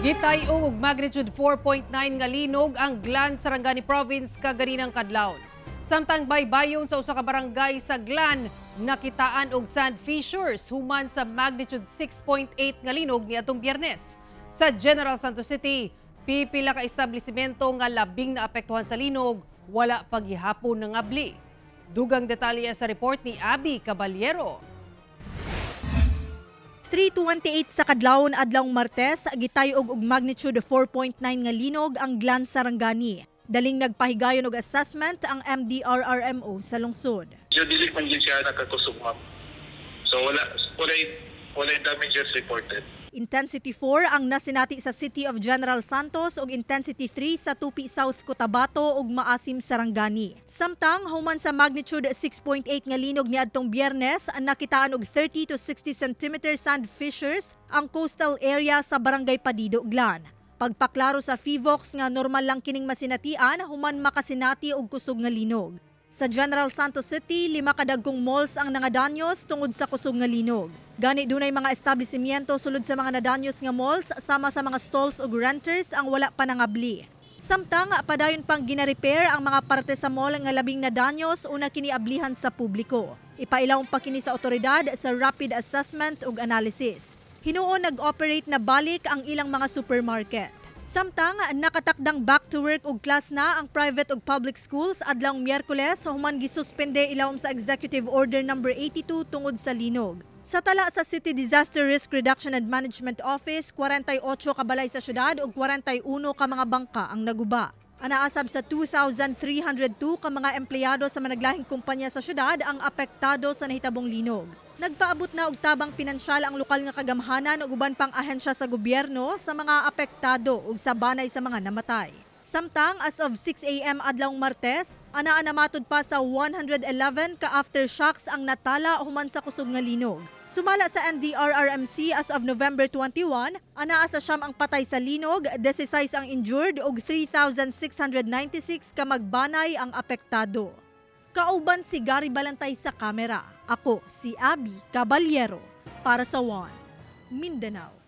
Gitay-ong og magnitude 4.9 nga linog ang Glan, Sarangani Province kaganinang kadlawon. Samtang baybayon sa usa ka barangay sa Glan, nakitaan og sand fissures human sa magnitude 6.8 nga linog niadtong Biyernes. Sa General Santos City, pipila ka establisimento nga labing naapektuhan sa linog, wala paghihapon ng abli. Dugang detalye sa report ni Abby Caballero. 3:28 sa kadlawon adlawng Martes, gitay-og og magnitude 4.9 nga linog ang Glan, Sarangani. Daling nagpahigayon og assessment ang MDRRMO sa lungsod. Dili man gyud siya nakakusog, ma'am. So wala damages reported. Intensity 4 ang nasinati sa City of General Santos ug Intensity 3 sa Tupi South, Cotabato ug Maasim, Sarangani. Samtang human sa magnitude 6.8 nga linog niadtong Biyernes, nakitaan og 30 to 60 cm sand fissures ang coastal area sa Barangay Padido, Glan. Pagpaklaro sa FIVOX nga normal lang kining masinatian human makasinati og kusog nga linog. Sa General Santos City, 5 kadagkong malls ang nangadanyos tungod sa kusog nga linog. Gani dunay mga establishmento sulod sa mga nadanyos nga malls sama sa mga stalls ug renters ang wala pa nangabli. Samtang padayon pang gina-repair ang mga parte sa mall nga labing nadanyos una kiniablihan sa publiko. Ipailawon pa kini sa otoridad sa rapid assessment ug analysis. Hinuon nag-operate na balik ang ilang mga supermarket. Samtang nakatakdang back to work og class na ang private ug public schools adlawng Miyerkules human gisuspende ilawom sa Executive Order No. 82 tungod sa linog. Sa tala sa City Disaster Risk Reduction and Management Office, 48 ka balay sa syudad ug 41 ka mga bangka ang naguba. Anaasab sa 2,302 ka mga empleyado sa managlahing kumpanya sa syudad ang apektado sa nahitabong linog. Nagpaabot na og tabang pinansyal ang lokal nga kagamhanan ug uban pang ahensya sa gobyerno sa mga apektado ug sa banay sa mga namatay. Samtang as of 6 a.m. adlawng Martes, anaa namatod pa sa 111 ka aftershocks ang natala human sa kusog nga linog. Sumala sa NDRRMC as of November 21, anaa sa siyam ang patay sa linog, 16 ang injured ug 3,696 ka magbanay ang apektado. Kauban si Gary Balantay sa kamera. Ako si Abby Caballero para sa One Mindanao.